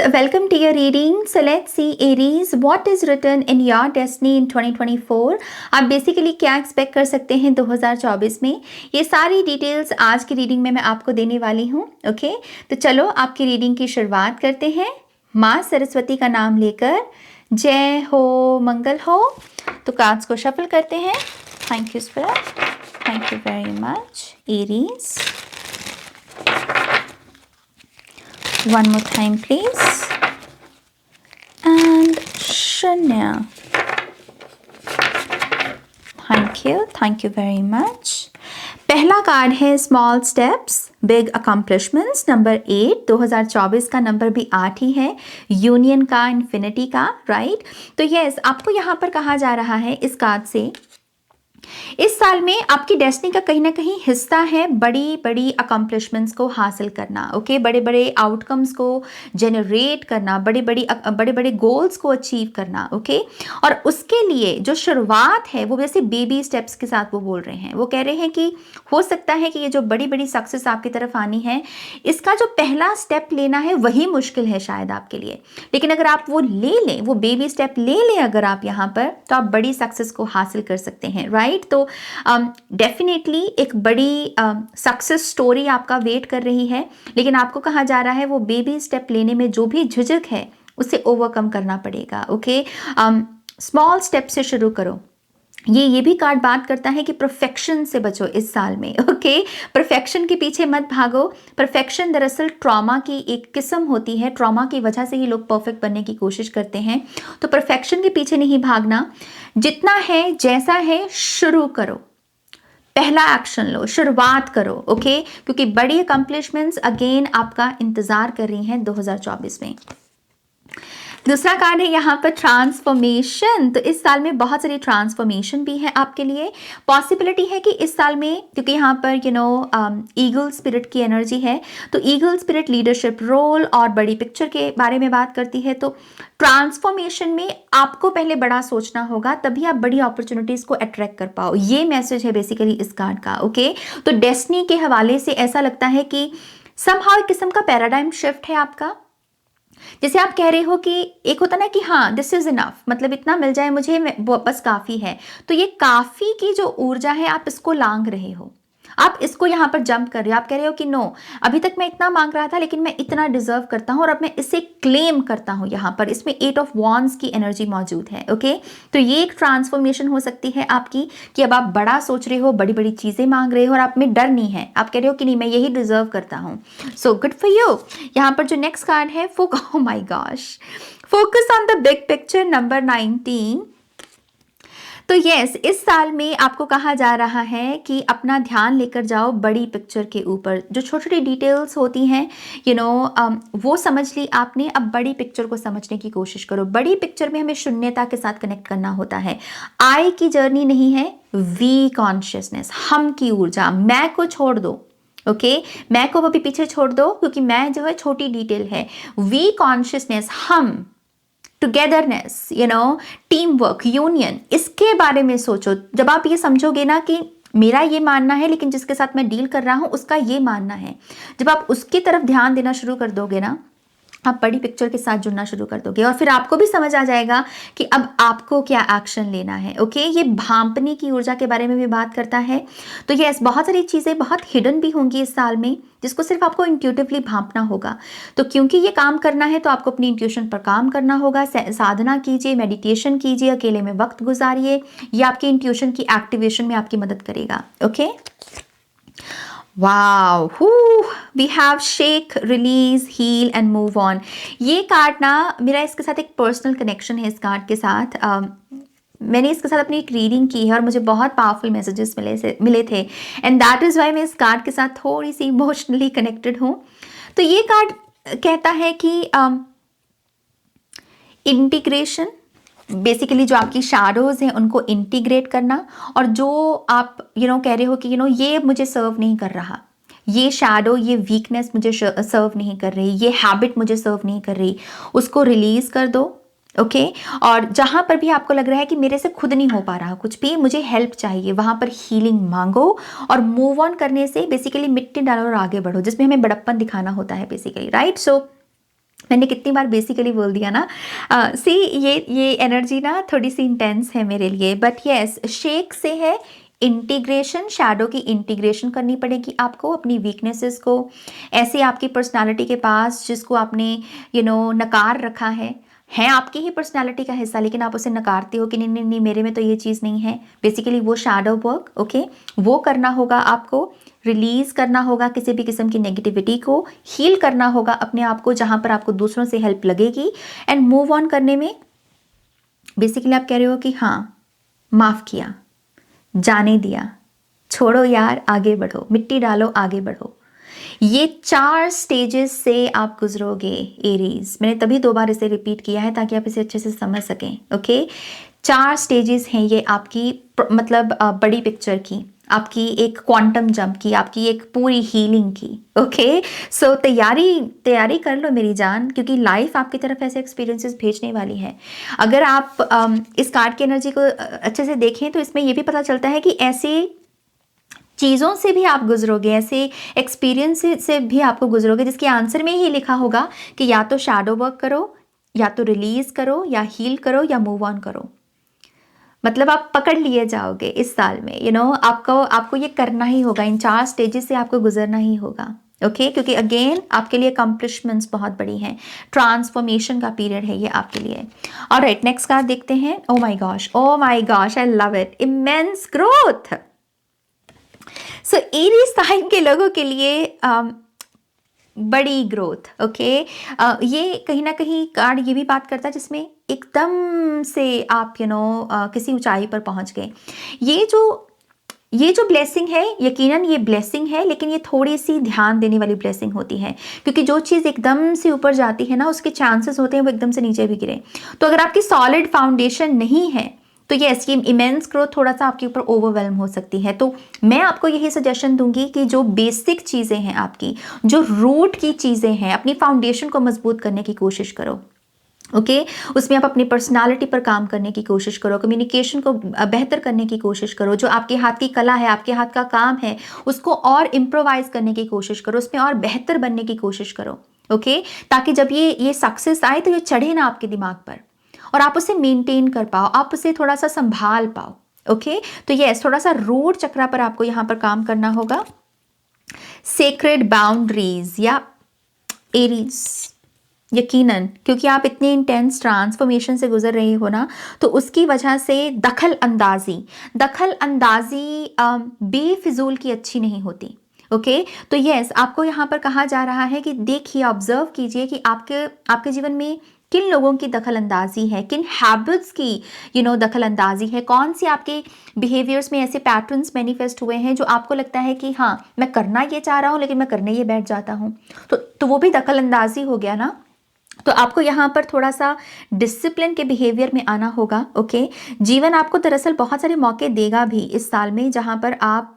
welcome to your reading. So let's see Aries, what is written in your destiny in 2024. आप basically क्या expect कर सकते हैं 2024 में, ये सारी डिटेल्स आज की रीडिंग में मैं आपको देने वाली हूँ. ओके, तो चलो आपकी रीडिंग की शुरुआत करते हैं माँ सरस्वती का नाम लेकर. जय हो मंगल हो. तो कार्ड्स को शफल करते हैं. Thank you spirit, thank you very much. Aries, one more time please, and Shanya. Thank you very much. पहला कार्ड है small steps big accomplishments. Number 8. 2024 का नंबर भी 8 ही है, यूनियन का, इन्फिनिटी का, राइट. तो यस, आपको यहाँ पर कहा जा रहा है इस कार्ड से, इस साल में आपकी डेस्टिनी का कहीं ना कहीं हिस्सा है बड़ी बड़ी अकम्पलिशमेंट्स को हासिल करना. ओके, बड़े बड़े आउटकम्स को जनरेट करना, बड़े बड़े गोल्स को अचीव करना. ओके, और उसके लिए जो शुरुआत है वो वैसे बेबी स्टेप्स के साथ वो बोल रहे हैं. वो कह रहे हैं कि हो सकता है कि ये जो बड़ी बड़ी सक्सेस आपकी तरफ आनी है, इसका जो पहला स्टेप लेना है वही मुश्किल है शायद आपके लिए, लेकिन अगर आप वो ले लें, वो बेबी स्टेप ले लें अगर आप यहाँ पर, तो आप बड़ी सक्सेस को हासिल कर सकते हैं, राइट. तो डेफिनेटली एक बड़ी सक्सेस स्टोरी आपका वेट कर रही है, लेकिन आपको कहा जा रहा है वो बेबी स्टेप लेने में जो भी झिझक है उसे ओवरकम करना पड़ेगा. ओके, स्मॉल स्टेप से शुरू करो. ये भी कार्ड बात करता है कि परफेक्शन से बचो इस साल में. ओके, परफेक्शन के पीछे मत भागो. परफेक्शन दरअसल ट्रॉमा की एक किस्म होती है, ट्रॉमा की वजह से ही लोग परफेक्ट बनने की कोशिश करते हैं. तो परफेक्शन के पीछे नहीं भागना. जितना है जैसा है शुरू करो, पहला एक्शन लो, शुरुआत करो. ओके, क्योंकि बड़ी अकम्पलिशमेंट्स अगेन आपका इंतजार कर रही हैं 2024 में. दूसरा कार्ड है यहाँ पर ट्रांसफॉर्मेशन. तो इस साल में बहुत सारी ट्रांसफॉर्मेशन भी है आपके लिए. पॉसिबिलिटी है कि इस साल में, क्योंकि यहाँ पर ईगल स्पिरिट की एनर्जी है, तो ईगल स्पिरिट लीडरशिप रोल और बड़ी पिक्चर के बारे में बात करती है. तो ट्रांसफॉर्मेशन में आपको पहले बड़ा सोचना होगा, तभी आप बड़ी अपॉर्चुनिटीज को अट्रैक्ट कर पाओ. ये मैसेज है बेसिकली इस कार्ड का. ओके, तो डेस्टिनी के हवाले से ऐसा लगता है कि समहाउ एक किस्म का पैराडाइम शिफ्ट है आपका. जैसे आप कह रहे हो कि एक होता ना कि हाँ दिस इज इनफ, मतलब इतना मिल जाए मुझे बस काफ़ी है. तो ये काफ़ी की जो ऊर्जा है आप इसको लांग रहे हो, आप इसको यहाँ पर जंप कर रहे हो. आप कह रहे हो कि नो, अभी तक मैं इतना मांग रहा था लेकिन मैं इतना डिजर्व करता हूँ और अब मैं इसे क्लेम करता हूँ. यहाँ पर इसमें 8 ऑफ वॉन्ड्स की एनर्जी मौजूद है. ओके, तो ये एक ट्रांसफॉर्मेशन हो सकती है आपकी कि अब आप बड़ा सोच रहे हो, बड़ी बड़ी चीज़ें मांग रहे हो और आप में डर नहीं है. आप कह रहे हो कि नहीं, मैं यही डिजर्व करता हूँ. So good for you. यहाँ पर जो नेक्स्ट कार्ड है, oh my gosh, focus on the big picture, number 19. तो यस, इस साल में आपको कहा जा रहा है कि अपना ध्यान लेकर जाओ बड़ी पिक्चर के ऊपर. जो छोटी छोटी डिटेल्स होती हैं वो समझ ली आपने, अब बड़ी पिक्चर को समझने की कोशिश करो. बड़ी पिक्चर में हमें शून्यता के साथ कनेक्ट करना होता है. आई की जर्नी नहीं है, वी कॉन्शियसनेस, हम की ऊर्जा. मैं को छोड़ दो. ओके, मैं को अभी पीछे छोड़ दो, क्योंकि मैं जो है छोटी डिटेल है. वी कॉन्शियसनेस, हम, टुगेदरनेस, टीम वर्क, यूनियन, इसके बारे में सोचो. जब आप ये समझोगे ना कि मेरा ये मानना है लेकिन जिसके साथ मैं डील कर रहा हूं उसका ये मानना है, जब आप उसकी तरफ ध्यान देना शुरू कर दोगे ना, आप बड़ी पिक्चर के साथ जुड़ना शुरू कर दोगे और फिर आपको भी समझ आ जाएगा कि अब आपको क्या एक्शन लेना है. ओके, ये भांपने की ऊर्जा के बारे में भी बात करता है. तो यस, बहुत सारी चीज़ें बहुत हिडन भी होंगी इस साल में, जिसको सिर्फ आपको इंट्यूटिवली भांपना होगा. तो क्योंकि ये काम करना है तो आपको अपनी इंट्यूशन पर काम करना होगा. साधना कीजिए, मेडिटेशन कीजिए, अकेले में वक्त गुजारिए. ये आपकी इंट्यूशन की एक्टिवेशन में आपकी मदद करेगा. Okay, wow, we have shake, release, heal and move on. ये कार्ड ना, मेरा इसके साथ एक पर्सनल कनेक्शन है. इस कार्ड के साथ मैंने इसके साथ अपनी एक रीडिंग की है और मुझे बहुत पावरफुल मैसेजेस मिले थे, एंड दैट इज़ वाई मैं इस कार्ड के साथ थोड़ी सी इमोशनली कनेक्टेड हूँ. तो ये कार्ड कहता है कि इंटीग्रेशन, बेसिकली जो आपकी शैडोज़ हैं उनको इंटीग्रेट करना, और जो आप कह रहे हो कि ये मुझे सर्व नहीं कर रहा, ये शैडो, ये वीकनेस मुझे सर्व नहीं कर रही, ये हैबिट मुझे सर्व नहीं कर रही, उसको रिलीज कर दो. ओके, और जहाँ पर भी आपको लग रहा है कि मेरे से खुद नहीं हो पा रहा कुछ भी, मुझे हेल्प चाहिए, वहाँ पर हीलिंग मांगो और मूव ऑन करने से बेसिकली मिट्टी डालो और आगे बढ़ो, जिसमें हमें बड़प्पन दिखाना होता है बेसिकली, राइट. सो मैंने कितनी बार बेसिकली बोल दिया ना। सी ये एनर्जी ना थोड़ी सी इंटेंस है मेरे लिए, बट यस शेक से है इंटीग्रेशन, शैडो की इंटीग्रेशन करनी पड़ेगी आपको अपनी वीकनेसेस को। ऐसे आपकी पर्सनालिटी के पास जिसको आपने नकार रखा है आपकी ही पर्सनालिटी का हिस्सा, लेकिन आप उसे नकारते हो कि नहीं नहीं नहीं मेरे में तो ये चीज़ नहीं है। बेसिकली वो शैडो वर्क, ओके, वो करना होगा आपको। रिलीज करना होगा किसी भी किस्म की नेगेटिविटी को, हील करना होगा अपने आप को जहां पर आपको दूसरों से हेल्प लगेगी, एंड मूव ऑन करने में बेसिकली आप कह रहे हो कि हाँ माफ किया, जाने दिया, छोड़ो यार, आगे बढ़ो, मिट्टी डालो, आगे बढ़ो। ये 4 स्टेजेस से आप गुजरोगे एरीज। मैंने तभी 2 बार इसे रिपीट किया है ताकि आप इसे अच्छे से समझ सकें, ओके। 4 स्टेजेस हैं ये आपकी मतलब बड़ी पिक्चर की, आपकी एक क्वांटम जंप की, आपकी एक पूरी हीलिंग की, ओके। सो तैयारी कर लो मेरी जान, क्योंकि लाइफ आपकी तरफ ऐसे एक्सपीरियंसेस भेजने वाली है। अगर आप इस कार्ड की एनर्जी को अच्छे से देखें तो इसमें यह भी पता चलता है कि ऐसे चीज़ों से भी आप गुजरोगे, ऐसे एक्सपीरियंस से भी आपको गुजरोगे जिसके आंसर में ही लिखा होगा कि या तो शैडो वर्क करो, या तो रिलीज करो, या हील करो, या मूव ऑन करो। मतलब आप पकड़ लिए जाओगे इस साल में, आपको ये करना ही होगा, इन 4 स्टेजेस से आपको गुजरना ही होगा, ओके। क्योंकि अगेन आपके लिए अकम्प्लिशमेंट्स बहुत बड़ी हैं, ट्रांसफॉर्मेशन का पीरियड है ये आपके लिए। ऑलराइट, नेक्स्ट कार्ड देखते हैं। Oh my gosh, I love it, immense growth. So Aries sign के लोगों के लिए बड़ी ग्रोथ, ओके। ये कहीं ना कहीं कार्ड ये भी बात करता है जिसमें एकदम से आप किसी ऊंचाई पर पहुंच गए। ये जो ब्लेसिंग है, यकीनन ये ब्लेसिंग है, लेकिन ये थोड़ी सी ध्यान देने वाली ब्लेसिंग होती है, क्योंकि जो चीज़ एकदम से ऊपर जाती है ना उसके चांसेस होते हैं वो एकदम से नीचे भी गिरे। तो अगर आपकी सॉलिड फाउंडेशन नहीं है तो यस, ये इमेंस ग्रोथ थोड़ा सा आपके ऊपर ओवरवेल्म हो सकती है। तो मैं आपको यही सजेशन दूंगी कि जो बेसिक चीज़ें हैं आपकी, जो रूट की चीज़ें हैं, अपनी फाउंडेशन को मजबूत करने की कोशिश करो, ओके। उसमें आप अपनी पर्सनालिटी पर काम करने की कोशिश करो, कम्युनिकेशन को बेहतर करने की कोशिश करो, जो आपके हाथ की कला है, आपके हाथ का काम है, उसको और इम्प्रोवाइज करने की कोशिश करो, उसमें और बेहतर बनने की कोशिश करो, ओके। ताकि जब ये सक्सेस आए तो ये चढ़े ना आपके दिमाग पर और आप उसे मेंटेन कर पाओ, आप उसे थोड़ा सा संभाल पाओ, ओके। तो यस, थोड़ा सा रूट चक्रा पर आपको यहाँ पर काम करना होगा। सेक्रेड बाउंड्रीज या एरीज, यकीनन क्योंकि आप इतने इंटेंस ट्रांसफॉर्मेशन से गुजर रहे हो ना, तो उसकी वजह से दखल अंदाजी बेफिजूल की अच्छी नहीं होती, ओके। तो यस, आपको यहाँ पर कहा जा रहा है कि देखिए, ऑब्जर्व कीजिए कि आपके जीवन में किन लोगों की दखल अंदाजी है, किन हैबिट्स की दखल अंदाजी है, कौन सी आपके बिहेवियर्स में ऐसे पैटर्न्स मैनिफेस्ट हुए हैं जो आपको लगता है कि हाँ मैं करना ये चाह रहा हूँ लेकिन मैं करने ये बैठ जाता हूँ, तो वो भी दखल अंदाजी हो गया ना। तो आपको यहाँ पर थोड़ा सा डिसिप्लिन के बिहेवियर में आना होगा, ओके। जीवन आपको दरअसल बहुत सारे मौके देगा भी इस साल में जहाँ पर आप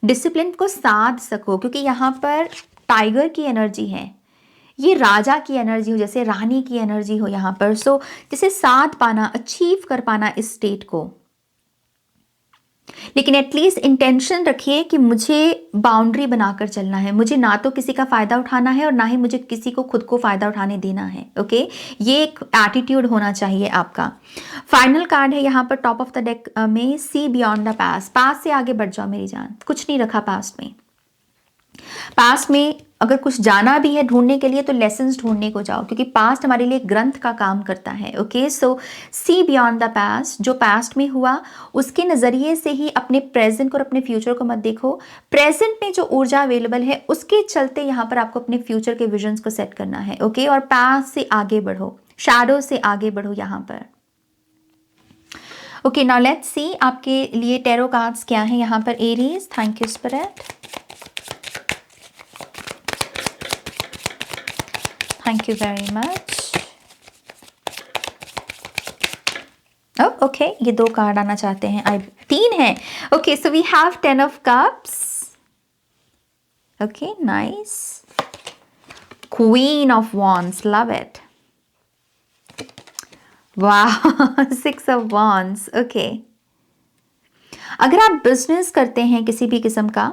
डिसिप्लिन को साध सको, क्योंकि यहाँ पर टाइगर की एनर्जी है, ये राजा की एनर्जी हो, जैसे रानी की एनर्जी हो यहाँ पर। सो जैसे साध पाना, अचीव कर पाना इस स्टेट को, लेकिन एटलीस्ट इंटेंशन रखिए कि मुझे बाउंड्री बनाकर चलना है, मुझे ना तो किसी का फायदा उठाना है और ना ही मुझे किसी को खुद को फायदा उठाने देना है, ओके। ये एक एटीट्यूड होना चाहिए आपका। फाइनल कार्ड है यहाँ पर टॉप ऑफ द डेक में, सी बियॉन्ड द पास्ट। पास्ट से आगे बढ़ जाओ मेरी जान, कुछ नहीं रखा पास्ट में। पास्ट में अगर कुछ जाना भी है ढूंढने के लिए तो लेसन्स ढूंढने को जाओ, क्योंकि पास्ट हमारे लिए ग्रंथ का काम करता है, okay. So see beyond the past, जो पास्ट में हुआ उसके नज़रिए से ही अपने प्रेजेंट और अपने फ्यूचर को मत देखो। प्रेजेंट में जो ऊर्जा अवेलेबल है उसके चलते यहाँ पर आपको अपने फ्यूचर के विजन्स को सेट करना है, ओके। और पास्ट से आगे बढ़ो, शैडो से आगे बढ़ो यहाँ पर, ओके। नाउ लेट्स सी आपके लिए टैरो कार्ड्स क्या हैं यहाँ पर Aries. Thank you spirit, thank you very much. Okay, ये 2 कार्ड आना चाहते हैं, 3 हैं, okay. So we have 10 of cups, okay, nice. Queen of wands, love it, वाह। 6 ऑफ वॉन्ड्स, ओके। अगर आप बिजनेस करते हैं किसी भी किस्म का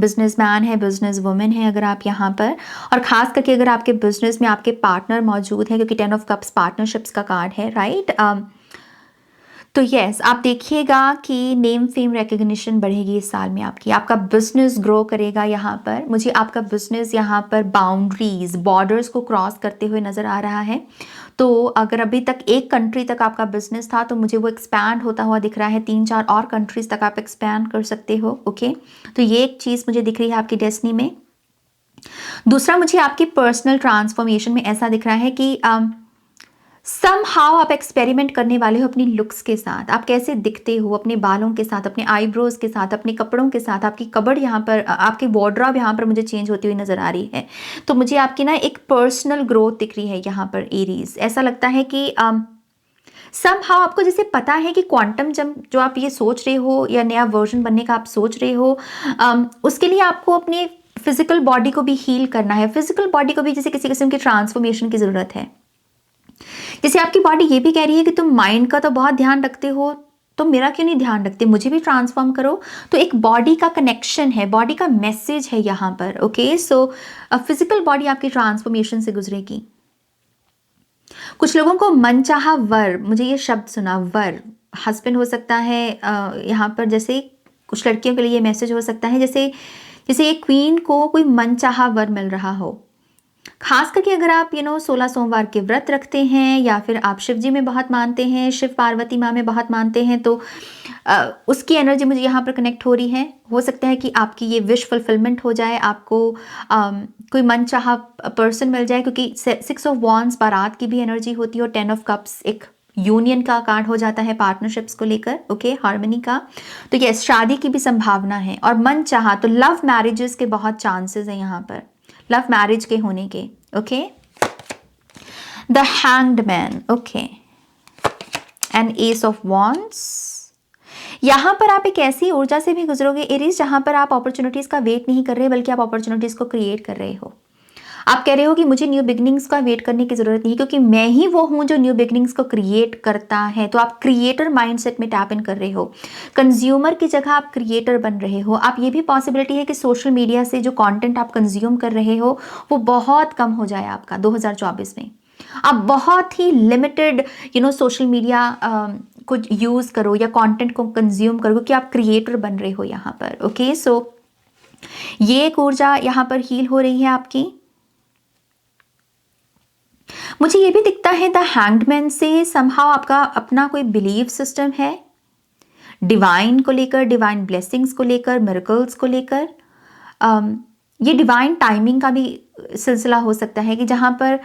बिजनेसमैन है, बिजनेस वुमेन है अगर आप यहाँ पर, और ख़ास करके अगर आपके बिजनेस में आपके पार्टनर मौजूद हैं, क्योंकि 10 ऑफ कप्स पार्टनरशिप्स का कार्ड है, राइट। तो यस, आप देखिएगा कि नेम फेम रिकग्निशन बढ़ेगी इस साल में आपकी, आपका बिजनेस ग्रो करेगा यहाँ पर। मुझे आपका बिजनेस यहाँ पर बाउंड्रीज, बॉर्डर्स को क्रॉस करते हुए नज़र आ रहा है। तो अगर अभी तक एक कंट्री तक आपका बिजनेस था तो मुझे वो एक्सपैंड होता हुआ दिख रहा है, 3-4 और कंट्रीज तक आप एक्सपैंड कर सकते हो। ओके, तो ये एक चीज़ मुझे दिख रही है आपकी डेस्टिनी में। दूसरा, मुझे आपकी पर्सनल ट्रांसफॉर्मेशन में ऐसा दिख रहा है कि समहाउ आप एक्सपेरिमेंट करने वाले हो अपनी लुक्स के साथ। आप कैसे दिखते हो अपने बालों के साथ, अपने आईब्रोज के साथ, अपने कपड़ों के साथ। आपकी कबर्ड यहाँ पर, आपकी वार्डरोब यहाँ पर मुझे चेंज होती हुई नजर आ रही है। तो मुझे आपकी ना एक पर्सनल ग्रोथ दिख रही है यहाँ पर एरीज। ऐसा लगता है कि समहाउ आपको जैसे पता है कि क्वांटम जंप जो आप ये सोच रहे हो या नया वर्जन बनने का आप सोच रहे हो, उसके लिए आपको अपने फिजिकल बॉडी को भी हील करना है। फिजिकल बॉडी को भी जैसे किसी किस्म की ट्रांसफॉर्मेशन की ज़रूरत है। जैसे आपकी बॉडी ये भी कह रही है कि तुम माइंड का तो बहुत ध्यान रखते हो, तो मेरा क्यों नहीं ध्यान रखते, मुझे भी ट्रांसफॉर्म करो। तो एक बॉडी का कनेक्शन है, बॉडी का मैसेज है यहाँ पर। ओके, सो फिजिकल बॉडी आपकी ट्रांसफॉर्मेशन से गुजरेगी। कुछ लोगों को मनचाहा वर, मुझे ये शब्द सुना, वर हस्बैंड हो सकता है यहाँ पर। जैसे कुछ लड़कियों के लिए ये मैसेज हो सकता है जैसे जैसे एक क्वीन को कोई मनचाहा वर मिल रहा हो। खास करके अगर आप 16 सोमवार के व्रत रखते हैं या फिर आप शिव जी में बहुत मानते हैं, शिव पार्वती माँ में बहुत मानते हैं, तो उसकी एनर्जी मुझे यहाँ पर कनेक्ट हो रही है। हो सकता है कि आपकी ये विश फुलफिलमेंट हो जाए, आपको कोई मनचाहा पर्सन मिल जाए, क्योंकि 6 ऑफ वॉन्ड्स बारात की भी एनर्जी होती है और 10 ऑफ कप्स एक यूनियन का कार्ड हो जाता है पार्टनरशिप्स को लेकर। ओके, हार्मनी का। तो यस, शादी की भी संभावना है। और मन चाहा तो लव मैरिजेस के बहुत चांसेस हैं यहाँ पर, लव मैरिज के होने के। Okay, the hanged man. Okay, and S of wands. यहां पर आप एक ऐसी ऊर्जा से भी गुजरोगे एरीज जहां पर आप अपॉर्चुनिटीज का वेट नहीं कर रहे, बल्कि आप अपॉर्चुनिटीज को क्रिएट कर रहे हो। आप कह रहे हो कि मुझे न्यू बिगनिंग्स का वेट करने की जरूरत नहीं, क्योंकि मैं ही वो हूं जो न्यू बिगनिंग्स को क्रिएट करता है। तो आप क्रिएटर माइंडसेट में टैप इन कर रहे हो, कंज्यूमर की जगह आप क्रिएटर बन रहे हो। आप ये भी पॉसिबिलिटी है कि सोशल मीडिया से जो कंटेंट आप कंज्यूम कर रहे हो वो बहुत कम हो जाए आपका 2024 में। आप बहुत ही लिमिटेड सोशल मीडिया को यूज करो या कंटेंट को कंज्यूम करो, क्योंकि आप क्रिएटर बन रहे हो यहाँ पर। ओके, सो ये एक ऊर्जा यहाँ पर हील हो रही है आपकी। मुझे ये भी दिखता है द हैंग्डमैन से समहाउ आपका अपना कोई बिलीफ सिस्टम है डिवाइन को लेकर, डिवाइन ब्लेसिंग्स को लेकर, मिरेकल्स को लेकर। ये डिवाइन टाइमिंग का भी सिलसिला हो सकता है कि जहाँ पर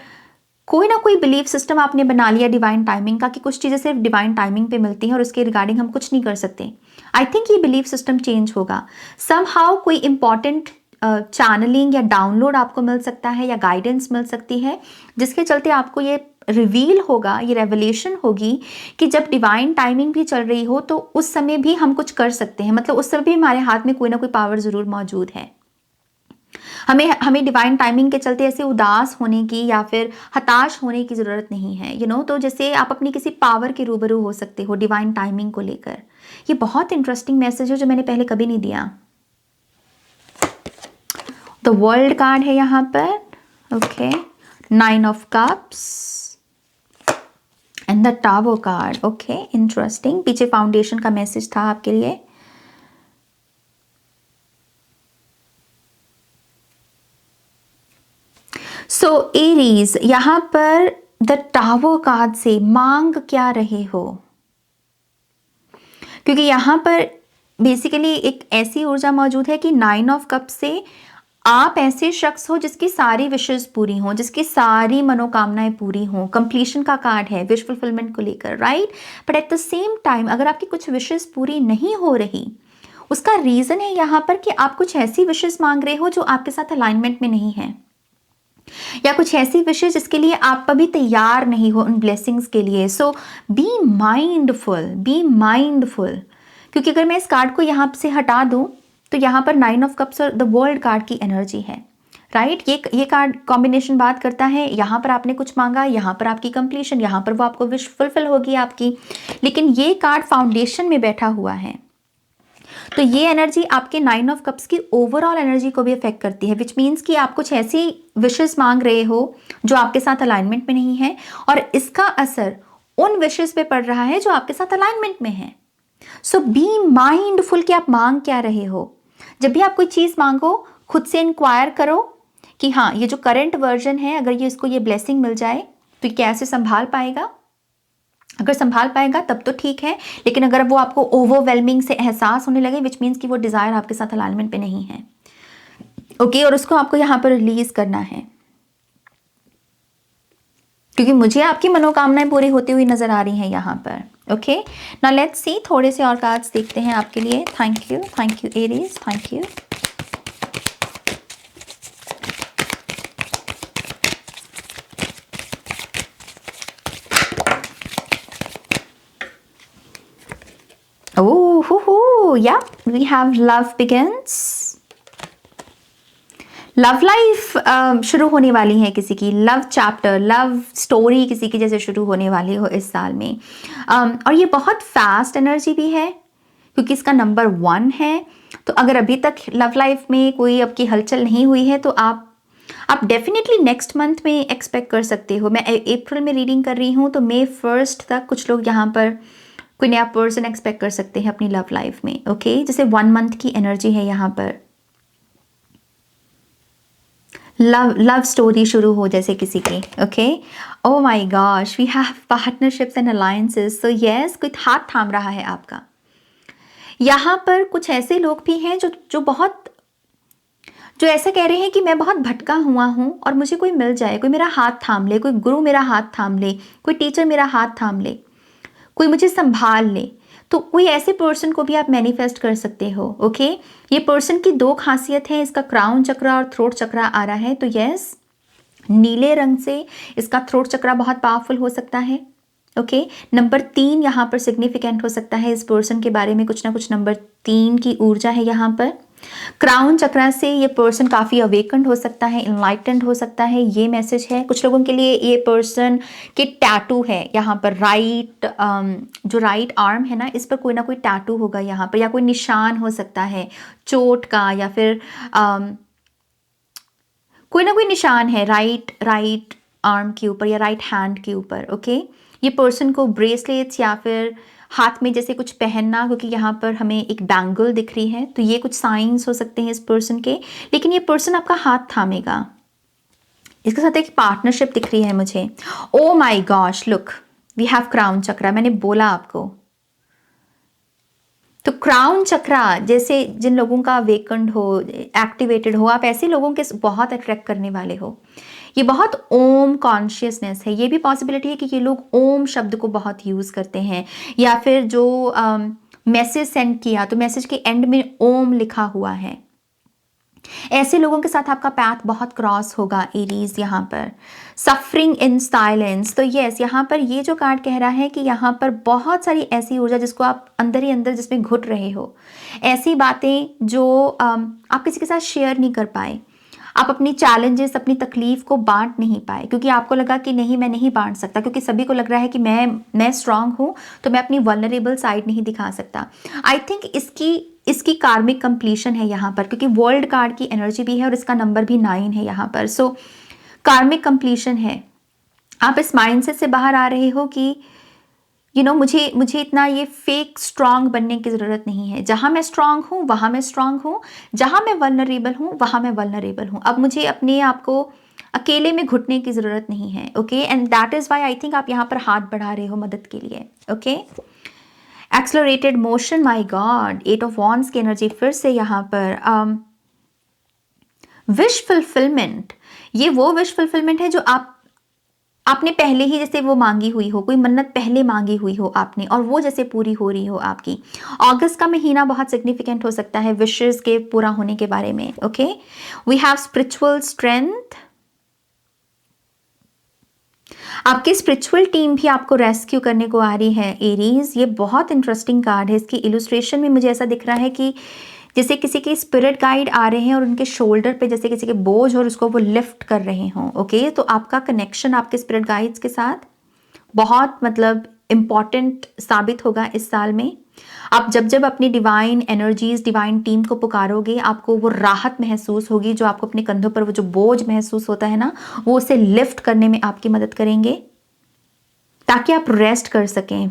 कोई ना कोई बिलीफ सिस्टम आपने बना लिया डिवाइन टाइमिंग का, कि कुछ चीज़ें सिर्फ डिवाइन टाइमिंग पे मिलती हैं और उसके रिगार्डिंग हम कुछ नहीं कर सकते। आई थिंक ये बिलीफ सिस्टम चेंज होगा। समहाउ कोई इंपॉर्टेंट चैनलिंग या डाउनलोड आपको मिल सकता है या गाइडेंस मिल सकती है, जिसके चलते आपको ये रिवील होगा, ये रेवलेशन होगी कि जब डिवाइन टाइमिंग भी चल रही हो तो उस समय भी हम कुछ कर सकते हैं। मतलब उस समय भी हमारे हाथ में कोई ना कोई पावर ज़रूर मौजूद है। हमें डिवाइन टाइमिंग के चलते ऐसे उदास होने की या फिर हताश होने की ज़रूरत नहीं है। तो जैसे आप अपनी किसी पावर के रूबरू हो सकते हो डिवाइन टाइमिंग को लेकर। ये बहुत इंटरेस्टिंग मैसेज है जो मैंने पहले कभी नहीं दिया। द वर्ल्ड कार्ड है यहाँ पर। Okay, 9 of cups and the tower card. Okay, interesting. पीछे फाउंडेशन का मैसेज था आपके लिए। सो एरीज, यहां पर द टावर कार्ड से मांग क्या रहे हो, क्योंकि यहां पर बेसिकली एक ऐसी ऊर्जा मौजूद है कि 9 ऑफ कप से आप ऐसे शख्स हो जिसकी सारी विशेष पूरी हों, जिसकी सारी मनोकामनाएं पूरी हों। कंप्लीशन का कार्ड है विश फुलफिलमेंट को लेकर, right. But at the same time अगर आपकी कुछ विशेष पूरी नहीं हो रही, उसका रीजन है यहाँ पर कि आप कुछ ऐसी विशेष मांग रहे हो जो आपके साथ अलाइनमेंट में नहीं है, या कुछ ऐसी विशेष जिसके लिए आप अभी तैयार नहीं हो उन ब्लेसिंग्स के लिए। सो बी माइंडफुल, बी माइंडफुल। क्योंकि अगर मैं इस कार्ड को यहाँ से हटा दूं तो यहाँ पर 9 ऑफ कप्स और द वर्ल्ड कार्ड की एनर्जी है, राइट। ये कार्ड कॉम्बिनेशन बात करता है यहाँ पर आपने कुछ मांगा, यहाँ पर आपकी कंप्लीशन, यहाँ पर वो आपको विश फुलफिल होगी आपकी। लेकिन ये कार्ड फाउंडेशन में बैठा हुआ है, तो ये एनर्जी आपके 9 ऑफ कप्स की ओवरऑल एनर्जी को भी अफेक्ट करती है, विच मीन्स कि आप कुछ ऐसी विशेस मांग रहे हो जो आपके साथ अलाइनमेंट में नहीं है, और इसका असर उन विशेस पे पड़ रहा है जो आपके साथ अलाइनमेंट में है। सो बी माइंडफुल कि आप मांग क्या रहे हो। जब भी आप कोई चीज़ मांगो, खुद से इंक्वायर करो कि हाँ, ये जो करंट वर्जन है, अगर ये इसको ये ब्लेसिंग मिल जाए तो ये कैसे संभाल पाएगा। अगर संभाल पाएगा तब तो ठीक है, लेकिन अगर वो आपको ओवरवेलमिंग से एहसास होने लगे, विच मीन्स कि वो डिज़ायर आपके साथ अलाइनमेंट पे नहीं है, ओके, और उसको आपको यहाँ पर रिलीज करना है, क्योंकि मुझे आपकी मनोकामनाएं पूरी होती हुई नजर आ रही हैं यहाँ पर। ओके, नाउ लेट्स सी, थोड़े से और कार्ड्स देखते हैं आपके लिए। Thank you Aries, thank you. Oh, yeah, we have love begins. Love life शुरू होने वाली है किसी की, लव चैप्टर, लव स्टोरी किसी की जैसे शुरू होने वाली हो इस साल में। और ये बहुत फास्ट एनर्जी भी है क्योंकि इसका नंबर 1 है। तो अगर अभी तक लव लाइफ में कोई आपकी हलचल नहीं हुई है तो आप डेफिनेटली नेक्स्ट मंथ में एक्सपेक्ट कर सकते हो। मैं अप्रैल में रीडिंग कर रही हूँ, तो मई 1 तक कुछ लोग यहाँ पर कोई नया पर्सन एक्सपेक्ट कर सकते हैं अपनी लव लाइफ में। ओके, जैसे 1 मंथ की एनर्जी है यहाँ पर। लव स्टोरी शुरू हो जैसे किसी की। Okay, oh my gosh, we have partnerships and alliances. So yes, कोई हाथ थाम रहा है आपका। यहाँ पर कुछ ऐसे लोग भी हैं जो ऐसा कह रहे हैं कि मैं बहुत भटका हुआ हूँ और मुझे कोई मिल जाए, कोई मेरा हाथ थाम ले, कोई गुरु मेरा हाथ थाम ले, कोई टीचर मेरा हाथ थाम ले, कोई मुझे संभाल ले। तो कोई ऐसे पर्सन को भी आप मैनिफेस्ट कर सकते हो। ओके, ये पर्सन की 2 खासियत है, इसका क्राउन चक्र और थ्रोट चक्र आ रहा है। तो यस, नीले रंग से इसका थ्रोट चक्र बहुत पावरफुल हो सकता है। ओके, नंबर 3 यहाँ पर सिग्निफिकेंट हो सकता है। इस पर्सन के बारे में कुछ ना कुछ नंबर 3 की ऊर्जा है यहाँ पर। क्राउन चक्र से ये पर्सन काफ़ी अवेकन्ड हो सकता है, इनलाइटेंड हो सकता है, ये मैसेज है। कुछ लोगों के लिए ये पर्सन के टैटू है यहाँ पर, जो राइट आर्म है ना, इस पर कोई ना कोई टैटू होगा यहाँ पर, या कोई निशान हो सकता है चोट का, या फिर कोई ना कोई निशान है राइट आर्म के ऊपर या राइट हैंड के ऊपर। ओके, ये पर्सन को ब्रेसलेट्स या फिर हाथ में जैसे कुछ पहनना, क्योंकि यहाँ पर हमें एक बैंगल दिख रही है, तो ये कुछ साइंस हो सकते हैं इस पर्सन के। लेकिन ये पर्सन आपका हाथ थामेगा। इसके साथ एक पार्टनरशिप दिख रही है मुझे। Oh my gosh, look, we have crown chakra. मैंने बोला आपको, तो क्राउन चक्रा जैसे जिन लोगों का वेकेंड हो, एक्टिवेटेड हो, आप ऐसे लोगों के बहुत अट्रैक्ट करने वाले हो। ये बहुत ओम कॉन्शियसनेस है। ये भी पॉसिबिलिटी है कि ये लोग ओम शब्द को बहुत यूज़ करते हैं, या फिर जो मैसेज सेंड किया तो मैसेज के एंड में ओम लिखा हुआ है। ऐसे लोगों के साथ आपका पैथ बहुत क्रॉस होगा एरीज। यहाँ पर सफरिंग इन साइलेंस। तो यस, यहाँ पर ये जो कार्ड कह रहा है कि यहाँ पर बहुत सारी ऐसी ऊर्जा जिसको आप अंदर ही अंदर जिसमें घुट रहे हो, ऐसी बातें जो आप किसी के साथ शेयर नहीं कर पाए, आप अपनी चैलेंजेस, अपनी तकलीफ को बांट नहीं पाए, क्योंकि आपको लगा कि नहीं, मैं नहीं बांट सकता, क्योंकि सभी को लग रहा है कि मैं स्ट्रांग हूँ तो मैं अपनी वल्नरेबल साइड नहीं दिखा सकता। आई थिंक इसकी कार्मिक कंप्लीशन है यहाँ पर, क्योंकि वर्ल्ड कार्ड की एनर्जी भी है और इसका नंबर भी 9 है यहाँ पर। सो कार्मिक कंप्लीशन है। आप इस माइंडसेट से बाहर आ रहे हो कि मुझे इतना ये फेक स्ट्रांग बनने की ज़रूरत नहीं है। जहाँ मैं स्ट्रांग हूँ वहाँ मैं स्ट्रांग हूँ, जहाँ मैं वल्नरेबल हूँ वहाँ मैं वल्नरेबल हूँ। अब मुझे अपने आप को अकेले में घुटने की ज़रूरत नहीं है। Okay, and that is why I think आप यहाँ पर हाथ बढ़ा रहे हो मदद के लिए। Okay, accelerated motion, my God, 8 of wands की एनर्जी फिर से यहाँ पर। विश फुलफिलमेंट, ये वो विश फुलफिलमेंट है जो आपने पहले ही जैसे वो मांगी हुई हो, कोई मन्नत पहले मांगी हुई हो आपने, और वो जैसे पूरी हो रही हो आपकी। अगस्त का महीना बहुत सिग्निफिकेंट हो सकता है विशेस के पूरा होने के बारे में। Okay, we have spiritual strength. आपकी स्पिरिचुअल टीम भी आपको रेस्क्यू करने को आ रही है एरीज। ये बहुत इंटरेस्टिंग कार्ड है। इसकी इलस्ट्रेशन में मुझे ऐसा दिख रहा है कि जैसे किसी के स्पिरिट गाइड आ रहे हैं और उनके शोल्डर पे जैसे किसी के बोझ और उसको वो लिफ्ट कर रहे हों। ओके, तो आपका कनेक्शन आपके स्पिरिट गाइड्स के साथ बहुत इम्पॉर्टेंट साबित होगा इस साल में। आप जब जब अपनी डिवाइन एनर्जीज, डिवाइन टीम को पुकारोगे, आपको वो राहत महसूस होगी, जो आपको अपने कंधों पर वो जो बोझ महसूस होता है ना, वो उसे लिफ्ट करने में आपकी मदद करेंगे ताकि आप रेस्ट कर सकें।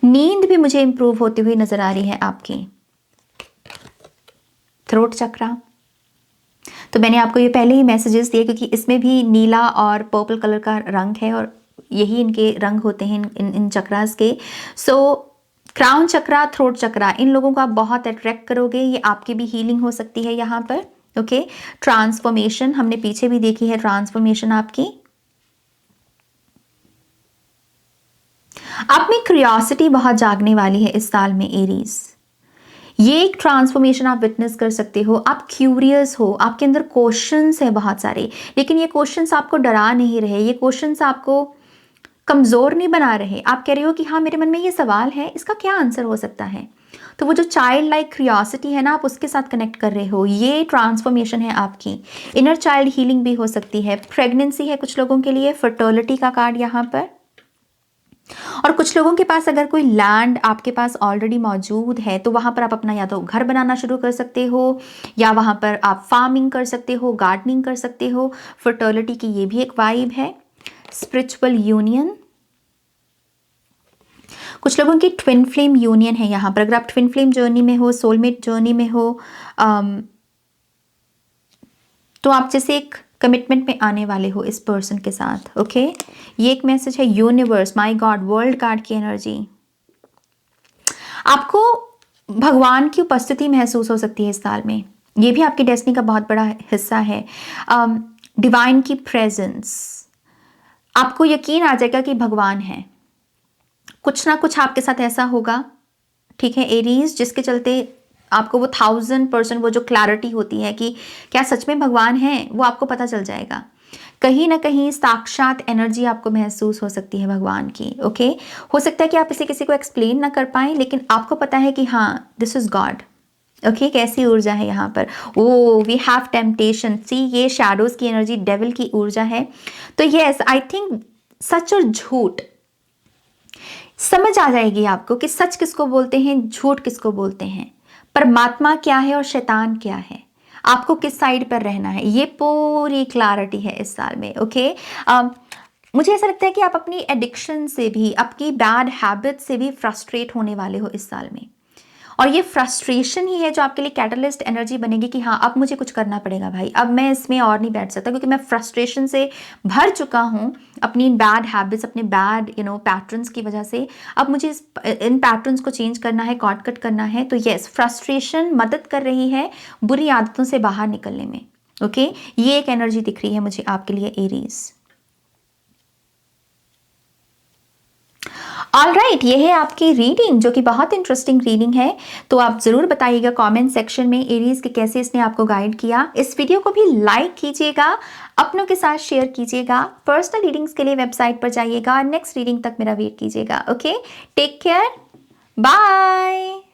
नींद भी मुझे इंप्रूव होती हुई नजर आ रही है आपकी। थ्रोट चक्रा, तो मैंने आपको ये पहले ही मैसेजेस दिए क्योंकि इसमें भी नीला और पर्पल कलर का रंग है और यही इनके रंग होते हैं इन चक्रास के। सो क्राउन चक्रा, थ्रोट चक्रा, इन लोगों को आप बहुत अट्रैक्ट करोगे, ये आपकी भी हीलिंग हो सकती है यहाँ पर। ओके, ट्रांसफॉर्मेशन हमने पीछे भी देखी है, ट्रांसफॉर्मेशन आपकी। आप में क्यूरियोसिटी बहुत जागने वाली है इस साल में एरीज। ये एक ट्रांसफॉर्मेशन आप विटनेस कर सकते हो। आप क्यूरियस हो, आपके अंदर क्वेश्चंस है बहुत सारे, लेकिन ये क्वेश्चंस आपको डरा नहीं रहे, ये क्वेश्चंस आपको कमज़ोर नहीं बना रहे। आप कह रहे हो कि हाँ, मेरे मन में ये सवाल है, इसका क्या आंसर हो सकता है। तो वो जो चाइल्ड लाइक क्यूरियोसिटी है ना, आप उसके साथ कनेक्ट कर रहे हो। ये ट्रांसफॉर्मेशन है आपकी। इनर चाइल्ड हीलिंग भी हो सकती है। प्रेगनेंसी है कुछ लोगों के लिए, फर्टिलिटी का कार्ड यहाँ पर। और कुछ लोगों के पास अगर कोई लैंड आपके पास ऑलरेडी मौजूद है तो वहाँ पर आप अपना या तो घर बनाना शुरू कर सकते हो, या वहाँ पर आप फार्मिंग कर सकते हो, गार्डनिंग कर सकते हो। फर्टिलिटी की ये भी एक वाइब है। स्पिरिचुअल यूनियन, कुछ लोगों की ट्विन फ्लेम यूनियन है यहाँ पर। अगर आप ट्विन फ्लेम जर्नी में हो, सोलमेट जर्नी में हो, तो आप जैसे एक कमिटमेंट में आने वाले हो इस पर्सन के साथ। ओके, ये एक मैसेज है universe, my God, world card की एनर्जी। आपको भगवान की उपस्थिति महसूस हो सकती है इस साल में। ये भी आपकी डेस्टिनी का बहुत बड़ा हिस्सा है। डिवाइन की प्रेजेंस, आपको यकीन आ जाएगा कि भगवान है। कुछ ना कुछ आपके साथ ऐसा होगा, ठीक है एरीज, जिसके चलते आपको वो 1000% वो जो क्लैरिटी होती है कि क्या सच में भगवान है, वो आपको पता चल जाएगा। कहीं ना कहीं साक्षात एनर्जी आपको महसूस हो सकती है भगवान की। ओके, हो सकता है कि आप इसे किसी को एक्सप्लेन ना कर पाएं, लेकिन आपको पता है कि हाँ, दिस इज गॉड। ओके, कैसी ऊर्जा है यहाँ पर। ओ, वी हैव टेम्पटेशन, सी, ये शैडोज की एनर्जी, डेविल की ऊर्जा है। तो यस, आई थिंक सच और झूठ समझ आ जाएगी आपको कि सच किसको बोलते हैं, झूठ किसको बोलते हैं, परमात्मा क्या है और शैतान क्या है, आपको किस साइड पर रहना है। ये पूरी क्लैरिटी है इस साल में। ओके, मुझे ऐसा लगता है कि आप अपनी एडिक्शन से भी, आपकी बैड हैबिट से भी फ्रस्ट्रेट होने वाले हो इस साल में। और ये फ्रस्ट्रेशन ही है जो आपके लिए कैटलिस्ट एनर्जी बनेगी कि हाँ, अब मुझे कुछ करना पड़ेगा भाई, अब मैं इसमें और नहीं बैठ सकता, क्योंकि मैं फ्रस्ट्रेशन से भर चुका हूँ अपनी बैड हैबिट्स, अपने बैड पैटर्न्स की वजह से। अब मुझे इन पैटर्न्स को चेंज करना है, कॉट कट करना है। तो यस, फ्रस्ट्रेशन मदद कर रही है बुरी आदतों से बाहर निकलने में। ओके, ये एक एनर्जी दिख रही है मुझे आपके लिए एरीज। ऑलराइट, ये है आपकी रीडिंग, जो कि बहुत इंटरेस्टिंग रीडिंग है। तो आप ज़रूर बताइएगा कमेंट सेक्शन में एरीज के कैसे इसने आपको गाइड किया। इस वीडियो को भी लाइक कीजिएगा, अपनों के साथ शेयर कीजिएगा। पर्सनल रीडिंग्स के लिए वेबसाइट पर जाइएगा। नेक्स्ट रीडिंग तक मेरा वेट कीजिएगा। Okay, take care, bye.